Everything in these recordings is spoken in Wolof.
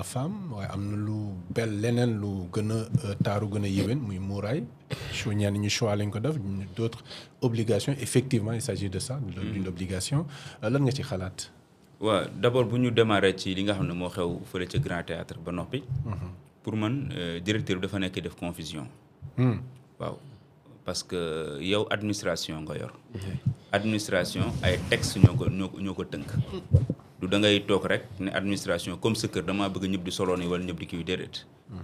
la femme waaye am na lu leneen lu gën a taaru gën a yéwén muy muuraay ñenn ñu choix lañ ko def d'autres obligations effectivement il s'agit de ça d'une obligation lan nga ci xalaat. waaw d'abord bu ñu démarrer ci li nga xam ne moo xew fële ca Grand Théâtre ba noppi. pour man directeur bi dafa nekk def confusion. waaw parce que yow administration nga yor. administration ay textes ñoo ko tënk. du da ngay toog rek ne administration comme sa kër damaa bëgg ñëpp di solo ni wala ñëpp di kii déedéet.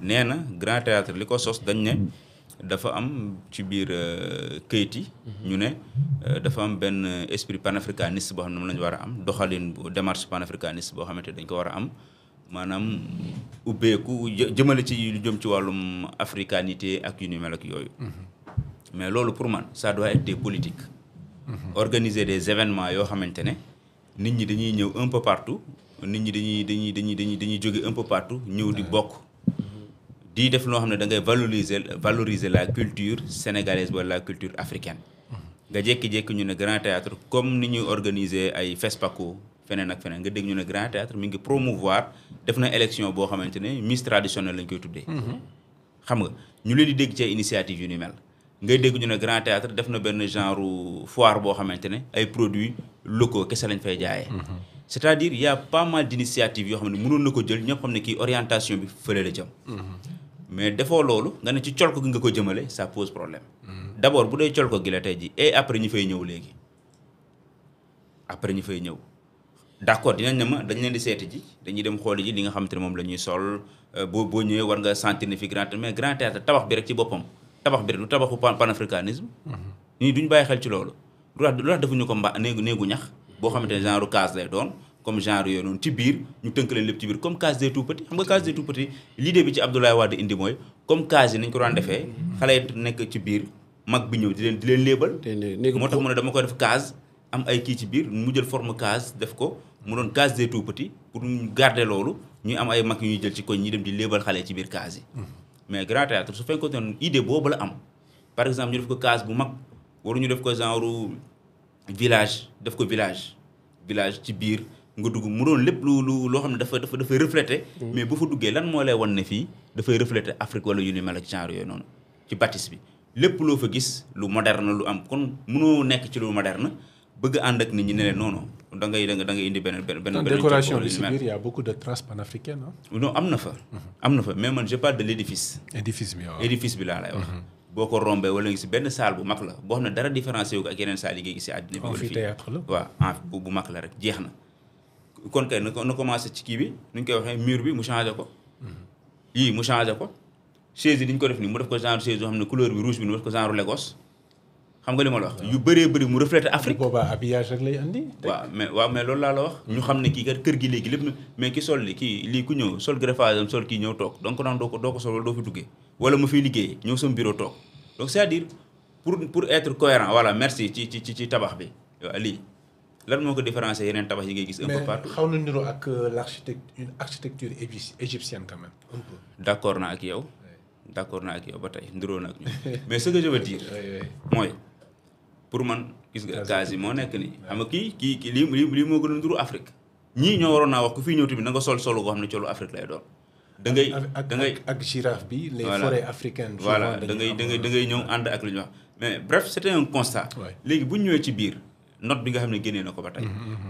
nee na Grand Théâtre li ko sos dañ ne dafa am ci biir këyit yi. ñu ne dafa am benn esprit panafricaniste boo xam ne moom la ñu war a am doxalin bu démarche panafricaniste boo xamante dañ ko war a am maanaam ubbeeku jëmale ci lu jëm ci wàllum africanité ak yu ni mel ak yooyu. mais loolu pour man ça doit être des politiques. organiser des événements yoo xamante ne. nit ñi dañuy ñëw un peu partout nit ñi dañuy jóge un peu partout ñëw di bokk di def loo xam ne da ngay valoriser la culture sénégalaise wala la culture africaine nga jékki-jékki ñu ne Grand Théâtre comme ni ñuy organiser ay FESPACO feneen ak feneen nga dégg ñu ne Grand Théâtre mi ngi promouvoir def na élection boo xamante ne Miss traditionnelle lañ koy tuddee xam nga ñu leen di dégg ci ay initiative yu ni mel ngay dégg ñu ne Grand Théâtre def na benn genre foire boo xamante ne ay produits locaux kese lañ fay jaayee. c'est-à-dire il y a pas mal d'initiatives yoo xam ne mënoon na ko jël ñëpp xam ne kii orientation bi fële la jëm. mais defoo loolu nga ne ci colko gi nga ko jëmale ça pose problème. d'abord bu dee colko gi la tey ji et après ñu fay ñëw léegi après ñu fay ñëw d'accord dinañ ne ma dañ leen di seeti ji dañuy dem xooli ji li nga xamante ne moom la ñuy sol boo ñëwee war nga sentir ne fi mais Grand Théâtre tabax bi rek ci boppam. tabax bi rek du tabaxu panafricanisme ñii duñ bàyyi xel ci loolu lu tax defuñu ko néegu ñax boo xamante ne genre case lay doon comme genre yooyu noonu ci biir ñu tënk leen lépp ci biir comme case des tout petits xam nga case des tout petits l'idée bi ci Abdoulaye Wade indi mooy comme case yi nañ ko daan defee xale yi nekk ci biir mag bi ñëw di leen léebal moo tax mu ne dama ko def case am ay kii ci biir mu jël forme case def ko mu doon case des tout petits pour ñu garder loolu ñuy am ay mag yu ñuy jël ci koñ ñi dem di léebal xale ci biir case yi mais Grand Théâtre su fekkoon ne idée boobu la am par exemple ñu def ko case bu mag waru ñu def ko genre village def ko village ci biir nga dugg mu doon lépp loo xam ne dafay refléter mais bu fa duggee lan moo lay wan ne fii dafay refléter Afrique wala yu ni mel ak genre yooyu noonu ci bâtisse bi lépp loo fa gis lu moderne lu am kon mënoo nekk ci lu moderne bëgg ànd ak nit ñi ne leen non da ngay indi benn décoration bi si biir y a beaucoup de traces panafricaines non am na fa mais man je parle de édifice bi laa lay wax boo ko rombee wala ngi si benn salle bu mag la boo xam ne dara différencié wu ko ak yeneen salle yi ngay gis si àddina bi amphithéâtre la waaw bu mag la rek jeex na kon kay na commencé ci kii bi nu ñu koy waxee mur bi mu changé ko yii mu changé ko chaise yi ni ñu ko def nii mu def ko genre chaise yoo xam ne couleur bi rouge bi mu def ko genre Lagos xam nga li ma la wax yu bëree bëri mu refléter Afrique boobaa habillage rek lay andi waaw mais loolu laa la wax ñu xam ne kii kat kër gi léegi lépp mais ki sol lii ku ñëw sol greffage am sol kii ñëw toog donc daan doo ko sol wala doo fi duggee wala mu fiy liggéeyee ñëw sama bureau toog donc c'est-à-dire pour être cohérent voilà merci ci tabax bi waaw lii lan moo ko différencier yeneen tabax yi ngay gis un peu partout mais xaw na niroo ak l'architecture égyptienne quand même un peu d'accord naa ak yow ba tey niroo na ak ñoom mais ce que je veux dire mooy pour man gis nga case yi moo nekk nii xam nga kii lii moo gën a nduru Afrique ñii ñoo waroon naa wax ku fii ñëw tamit na nga sol solo goo xam ne colu Afrique lay doon da ngay ak girafe bi les forêts africaines voilà da ngay ñëw ànd ak lu ñu wax mais bref c'était un constat léegi bu ñu ñëwee ci biir note bi nga xam ne génnee na ko ba tey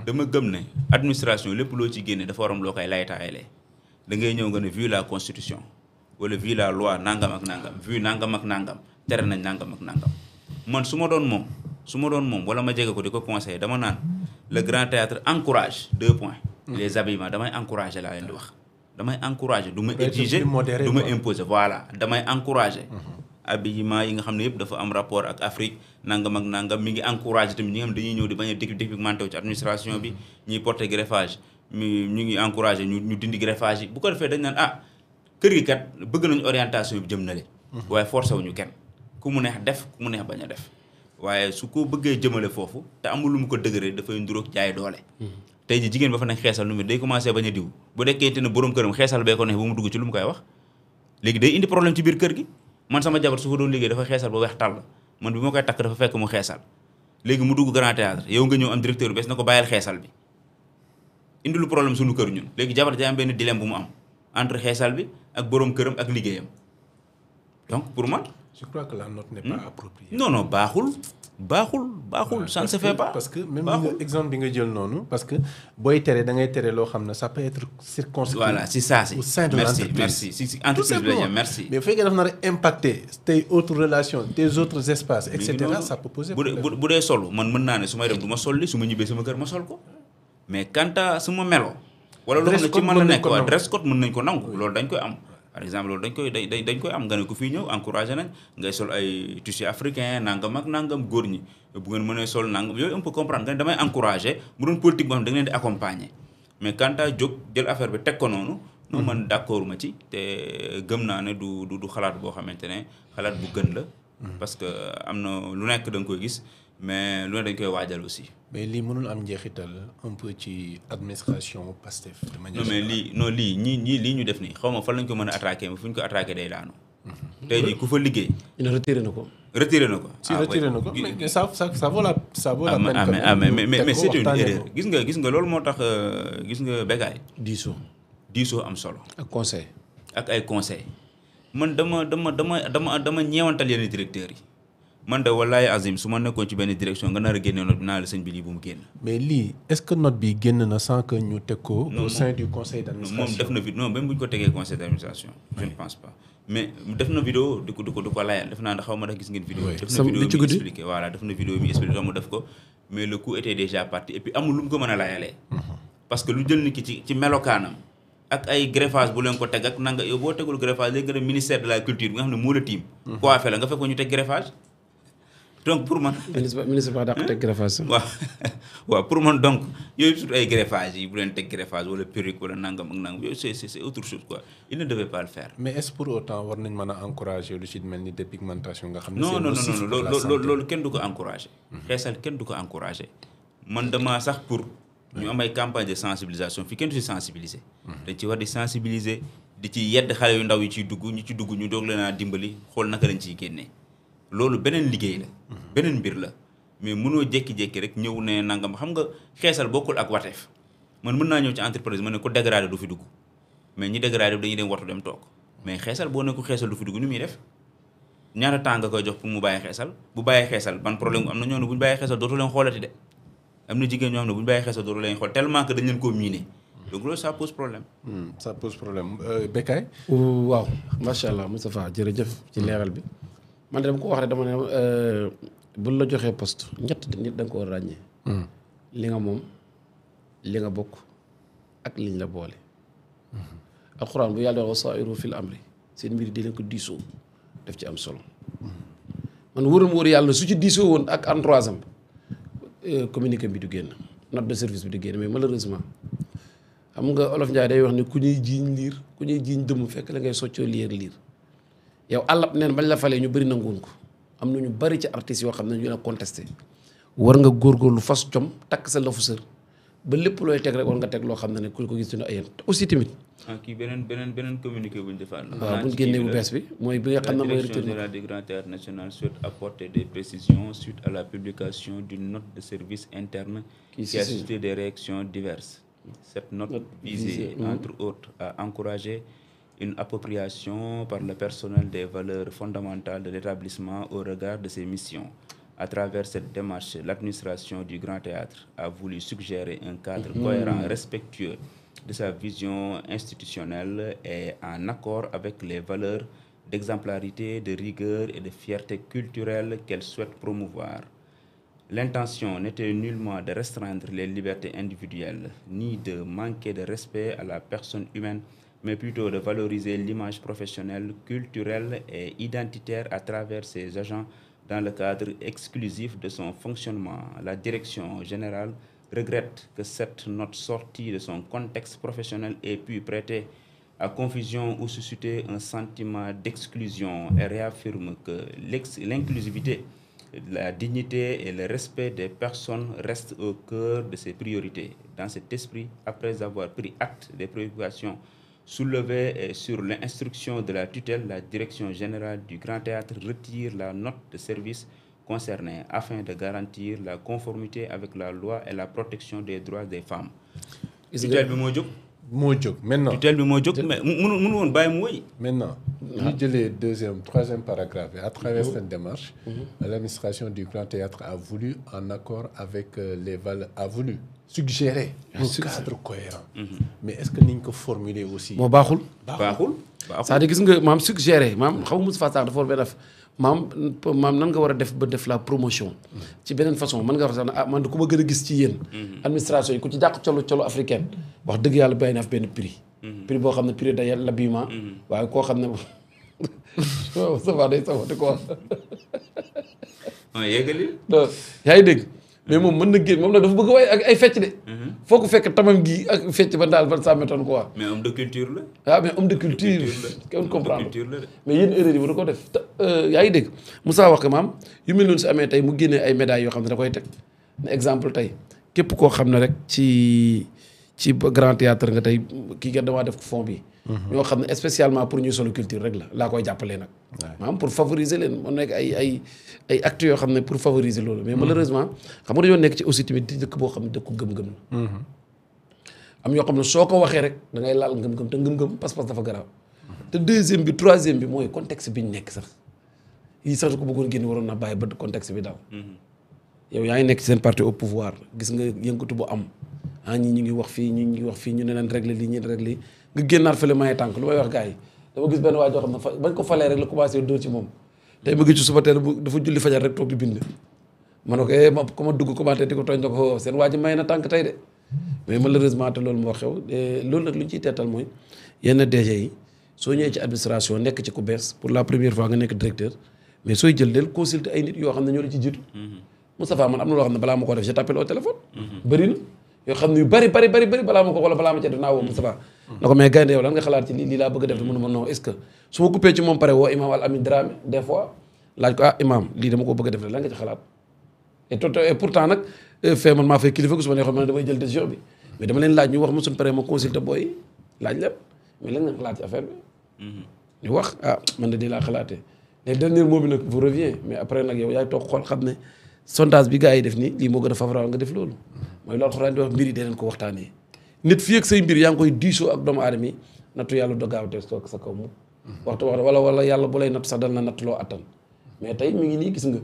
dama gëm ne administration lépp loo ci génne dafa waram loo koy laytaayalee da ngay ñëw nga ne vu la constitution wala vu la loi nangam ak nangam vu nangam ak nangam tere nañ nangam ak nangam man su ma doon moom wala ma jege ko di ko conseiller dama naan le Grand Théâtre encourage 2 points les habillements damay encourager laa leen di wax damay encourager du ma exiger du ma imposer voilà damay encourager habillement yi nga xam ne yëpp dafa am rapport ak Afrique nangam ak nangam mi ngi encourager tamit ñi nga xam dañuy ñëw di bañ a dépigmenté wu ci administration bi ñuy porter greffage ñu ngi encourager ñu dindi greffage yi bu ko defee dañ naan kër gi kat bëgg nañu orientation bi jëm na le waaye forcé wuñu kenn ku mu neex def ku mu neex bañ a def waaye su ko bëggee jëmale foofu te amul lu mu ko dëgëree dafay nduróog jaay doole tey ji jigéen ba fa nekk xeesal nu mu day commencé bañ a diw bu dekkente ne borom këram xeesal bee ko neex ba mu dugg ci lu mu koy wax léegi day indi problème ci biir kër gi man sama jabar su fa doon liggéey dafa xeesal ba weex tàll man bi ma koy takk dafa fekk mu xeesal léegi mu dugg Grand Théâtre yow nga ñëw am directeur bees na ko bàyyil xeesal bi indi lu problème suñu kër ñun léegi jabar day am benn dilemme bu mu am entre xeesal bi ak borom këram ak liggéeyam donc pour moi. je crois que la note n'est pas appropriée. non baaxul ça ne se fait pas. parce que même exemple bi nga jël noonu parce que booy tere da ngay tere loo xam ne ça peut être circonscrit. voilà c'est ça au sein de l'entreprise. merci si entreprise bi la merci. mais bu fekkee dafa nar a impacter tes autres relations tes autres espaces et cetera ça peut poser problème. bu dee solo man mën naa ne su may dem du ma sol li su ma ñibbee sama kër ma sol ko mais quant à su ma melo. wala loo xam ne ci mën na nekk waa dress code mën nañ ko nangu loolu dañ koy am. par exemple loolu dañ koy am nga ne ko fii ñëw encouragé nañ ngay sol ay tissu africain nangam ak nangam góor ñi bu ngeen mënee sol nangam yooyu on peut comprendre nga ne damay encouragé bu doon politique boo xam ne da nga leen di accompagner mais quant à jóg jël affaire bi teg ko noonu. non man d'accord ma ci te gëm naa ne du xalaat boo xamante ne xalaat bu gën la. parce que am na lu nekk da nga koy gis mais lu ne dañ koy waajal aussi. mais lii mënul am njeexital un peu ci administration Pastef. de manière non mais lii ñu def nii xaw ma fan lañ ko mën a attaqué mais fu ñu ko attaqué day daanu. tey jii ku fa liggéey. il retiré na ko. si retiré na ko mais ça vaut la peine. mais c'est une erreur gis nga loolu moo tax gis nga Bécaye. diisoo am solo. ak ay conseil man dama ñeewantal yenn directeurs yi. man de wallaay Azim su ma nekkoon ci benn direction nga nar a génne note bi naa la sëñ bi lii bu mu génn. mais lii est-ce que note bi génn na sans que ñu teg ko. au sein du conseil d'administration moom def na vidéo non même bu ñu ko tegee conseil d'administration. je ne pense pas mais def na vidéo di ko layal def naa ne xaw ma ndax gis ngeen vidéo. def na vidéo bi expliqué voilà def na vidéo bi expliqué mu def ko mais le coup était déjà parti et puis amul lu mu ko mën a layalee. parce que lu jël nit ki ci melokaanam. ak ay greffage bu leen ko teg ak nanga yow boo tegul greffage léegi nga dem ministère de la culture bi nga xam ne moo la tiim. coiffé la nga fekk ñu teg greffage. donc pour man. ministre ba dàq teg greffage sax. waaw pour man donc yooyu surtout ay greffage yi bu leen teg greffage wala perruque wala nangam ak nangam yooyu c'est autre chose quoi il ne devait pas le faire. mais est-ce pour autant war nañ mën a encourager lu ci mel ni dépigmentation nga xam ne. non loolu kenn du ko encourager. xeesal kenn du ko encourager. man dama sax pour. ñu am ay campagne de sensibilisation fii kenn du si sensibiliser. dañ ci war di sensibiliser di ci yedd xale yu ndaw yi ciy dugg ñu ci dugg ñu doog leen a dimbali xool naka lañ ciy génnee. loolu beneen liggéey la. beneen mbir la mais mënoo jékki-jékki rek ñëw ne nangam xam nga xeesal bokkul ak wateef man mën naa ñëw ci entreprise ma ne ko dégradé du fi dugg mais ñi dégradé dañuy dem watu dem toog mais xeesal boo ne ko xeesal du fi dugg ni muy def ñaata temps nga koy jox pour mu bàyyi xeesal bu bàyyi xeesal ban problème am na ñoo ne bu ñu bàyyi xeesal dootu leen xoolati de am na jigéen ñoo xam ne bu ñu bàyyi xeesal dootu leen xool tellement que dañ leen koo miiner donc loolu ça pose problème. ça pose problème Bécaye. waaw macha allah Moustapha jërëjëf ci leeral bi. man de dama ko wax rek dama ne bu la joxee poste ñett nit da nga ko war a ràññee. li nga moom li nga bokk ak liñ la boole. alxuraan bu yàlla wax wasaa'iru fil amri seen mbir di leen ko diisoo daf ci am solo. man wóoram wóor yàlla su ci diisoo woon ak entourage am communiqué bi du génn note de service bi du génn mais malheureusement xam nga Olof Njaay day wax ne ku ñuy jiiñ liir ku ñuy jiiñ dëmm fekk la ngay soccoo liir. yow àllab neen bañ la falee ñu bëri nanguwuñ ko am na ñu bëri ci artistes yoo xam ne ñu la contesté war nga góorgóorlu fas jom takk sa lafu sër ba lépp looy teg rek war nga teg loo xam ne ku ko gis dina ayeen aussi tamit. kii beneen communiqué bu ñu defaat la. waaw bu ñu génnee bu bees bi mooy bi nga xam ne mooy. La direction générale du Grand Théâtre National souhaite apporter des précisions suite à la publication d'une note de service interne qui a suscité des réactions diverses. Cette note visait entre autres à encourager une appropriation par le personnel des valeurs fondamentales de l'établissement au regard de ses missions. À travers cette démarche, l'administration du Grand Théâtre a voulu suggérer un cadre cohérent, respectueux de sa vision institutionnelle et en accord avec les valeurs d'exemplarité, de rigueur et de fierté culturelle qu'elle souhaite promouvoir. L'intention n'était nullement de restreindre les libertés individuelles, ni de manquer de respect à la personne humaine, mais plutôt de valoriser l'image professionnelle, culturelle et identitaire à travers ses agents dans le cadre exclusif de son fonctionnement. La direction générale regrette que cette note sortie de son contexte professionnel ait pu prêter à confusion ou susciter un sentiment d'exclusion et réaffirme que l'inclusivité, la dignité et le respect des personnes restent au cœur de ses priorités. Dans cet esprit, après avoir pris acte des préoccupations soulevées et sur l'instruction de la tutelle, la direction générale du Grand Théâtre retire la note de service concernée afin de garantir la conformité avec la loi et la protection des droits des femmes. tutelle bi moo jóg moo jóg maintenant. tutelle bi moo jóg mais mënu woon bàyyi mu wëy. Maintenant, ñu jëlee deuxième, troisième paragraphe bi à travers cette démarche, l'administration du Grand Théâtre a voulu, en accord avec les valeurs, a voulu suggérer un cadre cohérent. Mais est-ce que ni ñu ko formuler aussi. moo baaxul. baaxul. c'est-à-dire gis nga maam suggéré maam xam nga Moustapha Sarr dafa war a def maam nan nga war a def ba def la promotion. ci beneen façon mën nga wax sax ne ah man de ku ma gën a gis ci yéen. administration yi ku ci dàq colo africaine wax dëgg yàlla bàyyi na fi benn prix. prix boo xam ne prix day l'habillement. waaye koo xam ne ça va day sawate quoi. yeggali. yaa ngi dégg. mais moom mën na génn moom nag dafa bëgg waaye ak ay fecc de. foo ko fekk tamam gi ak fecc ba daal ban ça m'étonne quoi. mais homme de culture la. ah mais homme de culture. kenn comprendre mais yéen erreur yi war ko def yaa ngi dégg Moussa wax ko maam yu mel noonu si amee tey mu génnee ay médailles yoo xam ne da koy teg ne exemple tey képp koo xam ne rek ci grand théâtre nga tey kii kat damaa def fond bi. ñoo xam ne spécialement pour ñuy solo culture rek la laa koy jàppalee nag. maanaam pour favoriser leen mu nekk ay actes yoo xam ne pour favoriser loolu. mais malheureusement xam nga dañoo nekk ci aussi tamit di dëkk boo xam ne dëkku gëm-gëm la. am yoo xam ne soo ko waxee rek da ngay laal ngëm-ngëm te ngëm-ngëm pas-pas dafa garaaw. te deuxième bi troisième bi mooy contexte bi ñu nekk sax yii sax ko bëggoon génn waroon na bàyyi ba contexte bi daal. yow yaa ngi nekk ci seen parti au pouvoir gis nga yëngatu bu am ñii ñu ngi wax fii ñu ngi wax fii ñu ne leen régler lii ñu régler lii nga génnaat fële maye tànk lu may wax gars yi dama gis benn waa joo xam ne bañ ko falee rek la commencé dóor ci moom tey ma gis ci suba teel dafa julli fajar rek toog di bind ma ne ko ma ko ma dugg commenté di ko tooñ na ko seen waa ji may na tànk tey de mais malheureusement te loolu moo xew loolu nag lu ñu ciy teetal mooy yenn DG yi soo ñëwee ci administration nekk ci ku bees pour la première fois nga nekk directeur mais sooy jël del consulter ay nit yoo xam ne ñoo la ci jiitu Moustapha man am na loo xam ne balaa ma ko def je t'appelle au téléphone bëri na yoo xam ne yu bëri balaa ma ko wala balaa ma ci def naa woo Moustapha na ko mais gaynde yow lan nga xalaat ci lii laa bëgg a def mënu ma non est-ce que su ma coupé ci moom pare woo imam Al Amin Dramé des fois laaj ko imam lii dama ko bëgg a def lan nga ci xalaat et pourtant nag fee man maa fay kilifa gu su ma neexoon ma ne damay jël décision bi mais dama leen laaj ñu wax ma suñ pare ma consulter booy laaj lépp mais lan nga xalaat ci affaire bi ñu wax man de di laa xalaatee les derniers mots bi nag vous revient mais après nag yow yaay toog xool xam ne sondage bi gars yi def nii lii moo gën a favorable nga def loolu mooy loolu xuraan di wax mbir yi dee leen ko waxtaanee nit fii ak say mbir yaa ngi koy diisoo ak doomu aadama yi nattu yàlla dogaawte toog sa kaw mu waxtu wala yàlla bu lay nattu sax dal na nattu loo attan mais tey mi ngi nii gis nga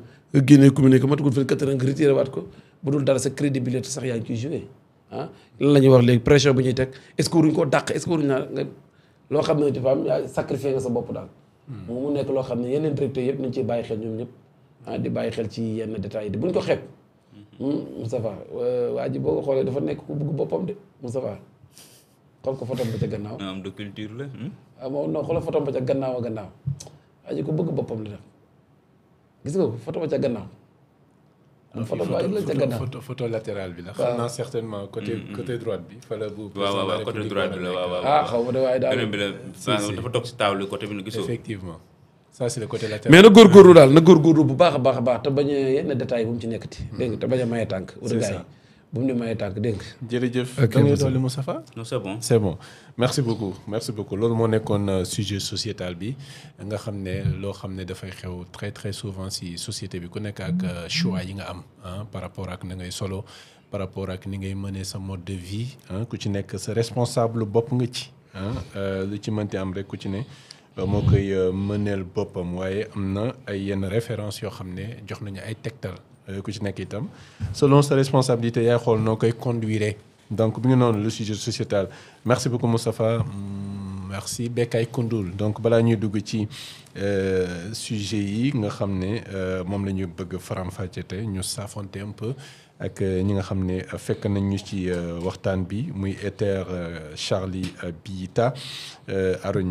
génnee communiqué matugul 24 heures nga retiré waat ko bu dul dara sa crédibilité sax yaa ngi ciy joué lan la ñuy wax léegi pression bu ñuy teg est-ce que waruñu koo dàq est-ce que waruñu naa nga loo xam ne dafa am yaa sacrifié nga sa bopp daal mu nekk loo xam ne yeneen directeurs yëpp nañ ciy bàyyi xel ñoom ñëpp di bàyyi xel ci yenn détails yi buñ ko xeeb Moustapha waa ji boo ko xoolee dafa nekk ku bëgg boppam de Moustapha xool ko photom ba ca gannaaw homme de culture la moom non xoolal photom ba ca gannaaw waa ji ku bëgg boppam la def gis nga ko photo ba ca gannaaw photo ba la ca gannaaw photo latéral bi la xam naa certainement côté droite bi fa la bu waaw côté droite bi la waaw xaw ma de waaye daal beneen bi la dafa toog si table côté bi na gisoo effectivement ça c'est le côté latéral mais na góorgóorlu daal na góorgóorlu bu baax a baax te bañ a yenn détails bu mu ci nekkati dégg nga te bañ a maye tànk wala gars yi bu mu ne maye tànk dégg nga jërëjëf da ngay dolli Moustapha non c'est bon c'est bon merci beaucoup loolu moo nekkoon sujet sociétal bi nga xam ne loo xam ne dafay xew très très souvent si société bi ku nekk ak choix yi nga am par rapport ak na ngay solo par rapport ak ni ngay mënee sa mode de vie ku ci nekk sa responsable bopp nga ci lu ci mënti am rek ku ci ne moo koy mëneel boppam waaye am na ay yenn références yoo xam ne jox nañu ay tegtal ku ci nekk itam selon sa responsabilité yaay xool noo koy conduire donc bi ngi noonu le sujet sociétal merci beaucoup Moustapha merci Bekay Koundoul donc balaa ñuy dugg ci sujet yi nga xam ne moom la ñu bëgg faram-fàcce tey ñu saafonte un peu ak ñi nga xam ne fekk nañ ñu ci waxtaan bi muy Ether Charlie Biyita Arogne